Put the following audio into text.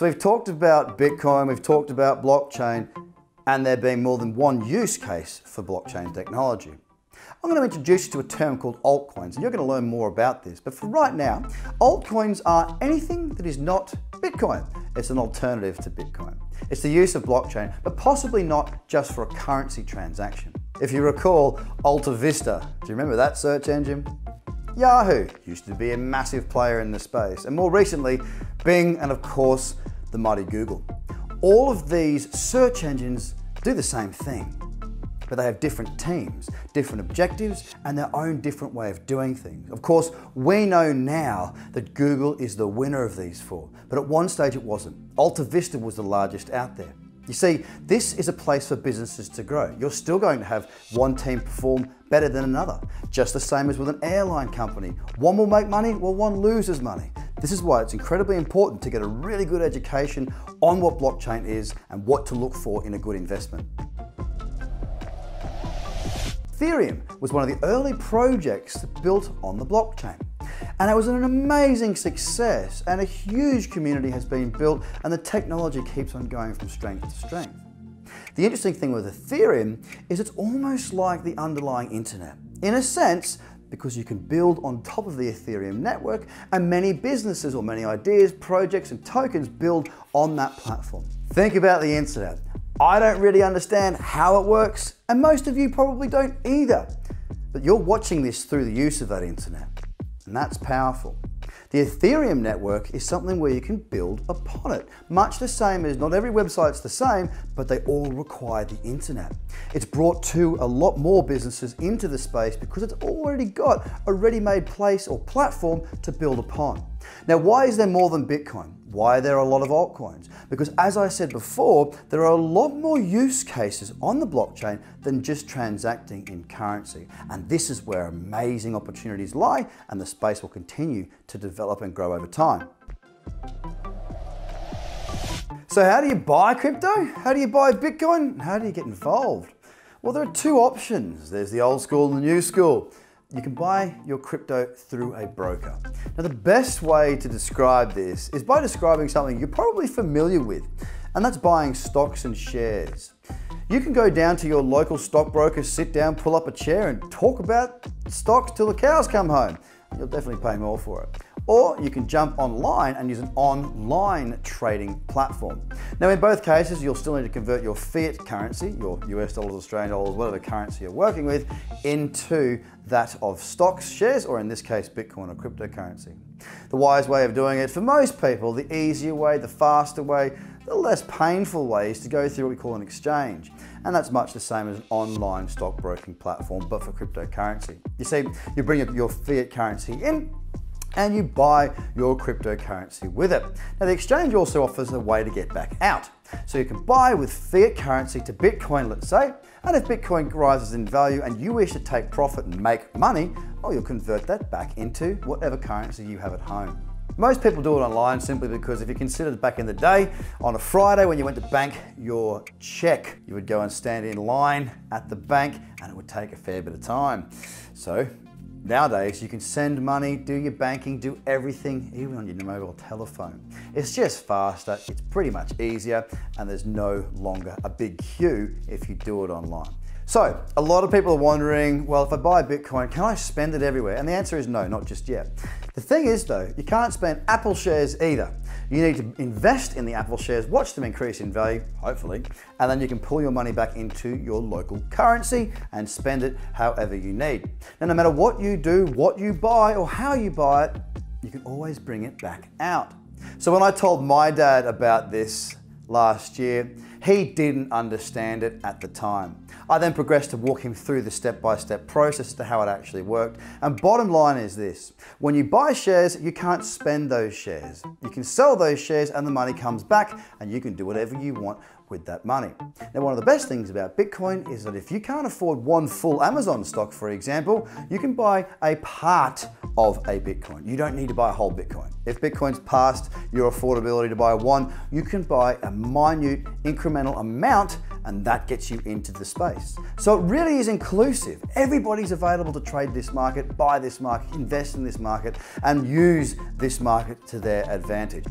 So we've talked about Bitcoin, we've talked about blockchain, and there being more than one use case for blockchain technology. I'm going to introduce you to a term called altcoins, and you're going to learn more about this. But for right now, altcoins are anything that is not Bitcoin. It's an alternative to Bitcoin. It's the use of blockchain, but possibly not just for a currency transaction. If you recall Alta Vista, do you remember that search engine? Yahoo used to be a massive player in the space, and more recently, Bing, and of course, the mighty Google. All of these search engines do the same thing, but they have different teams, different objectives, and their own different way of doing things. Of course, we know now that Google is the winner of these four, but at one stage it wasn't. Alta Vista was the largest out there. You see, this is a place for businesses to grow. You're still going to have one team perform better than another, just the same as with an airline company. One will make money, while one loses money. This is why it's incredibly important to get a really good education on what blockchain is and what to look for in a good investment. Ethereum was one of the early projects built on the blockchain. And it was an amazing success, and a huge community has been built, and the technology keeps on going from strength to strength. The interesting thing with Ethereum is it's almost like the underlying internet, in a sense, because you can build on top of the Ethereum network, and many businesses or many ideas, projects, and tokens build on that platform. Think about the internet. I don't really understand how it works, and most of you probably don't either. But you're watching this through the use of that internet, and that's powerful. The Ethereum network is something where you can build upon it. Much the same as not every website's the same, but they all require the internet. It's brought a lot more businesses into the space because it's already got a ready-made place or platform to build upon. Now, why is there more than Bitcoin? Why are there a lot of altcoins? Because as I said before, there are a lot more use cases on the blockchain than just transacting in currency. And this is where amazing opportunities lie, and the space will continue to develop and grow over time. So how do you buy crypto? How do you buy Bitcoin? How do you get involved? Well, there are two options. There's the old school and the new school. You can buy your crypto through a broker. Now, the best way to describe this is by describing something you're probably familiar with, and that's buying stocks and shares. You can go down to your local stockbroker, sit down, pull up a chair, and talk about stocks till the cows come home. You'll definitely pay more for it. Or you can jump online and use an online trading platform. Now, in both cases, you'll still need to convert your fiat currency, your US dollars, Australian dollars, whatever currency you're working with, into that of stocks, shares, or in this case, Bitcoin or cryptocurrency. The wise way of doing it for most people, the easier way, the faster way, the less painful way is to go through what we call an exchange. And that's much the same as an online stockbroking platform, but for cryptocurrency. You see, you bring your fiat currency in, and you buy your cryptocurrency with it. Now, the exchange also offers a way to get back out. So you can buy with fiat currency to Bitcoin, let's say, and if Bitcoin rises in value and you wish to take profit and make money, well, you'll convert that back into whatever currency you have at home. Most people do it online simply because if you consider back in the day, on a Friday when you went to bank your check, you would go and stand in line at the bank and it would take a fair bit of time. So nowadays, you can send money, do your banking, do everything, even on your mobile telephone. It's just faster, it's pretty much easier, and there's no longer a big queue if you do it online. So, a lot of people are wondering, well, if I buy Bitcoin, can I spend it everywhere? And the answer is no, not just yet. The thing is though, you can't spend Apple shares either. You need to invest in the Apple shares, watch them increase in value, hopefully, and then you can pull your money back into your local currency and spend it however you need. Now, no matter what you do, what you buy, or how you buy it, you can always bring it back out. So when I told my dad about this last year, he didn't understand it at the time. I then progressed to walk him through the step-by-step process as to how it actually worked. And bottom line is this: when you buy shares, you can't spend those shares. You can sell those shares and the money comes back and you can do whatever you want with that money. Now, one of the best things about Bitcoin is that if you can't afford one full Amazon stock, for example, you can buy a part of a Bitcoin. You don't need to buy a whole Bitcoin. If Bitcoin's past your affordability to buy one, you can buy a minute incremental amount, and that gets you into the space. So it really is inclusive. Everybody's available to trade this market, buy this market, invest in this market, and use this market to their advantage.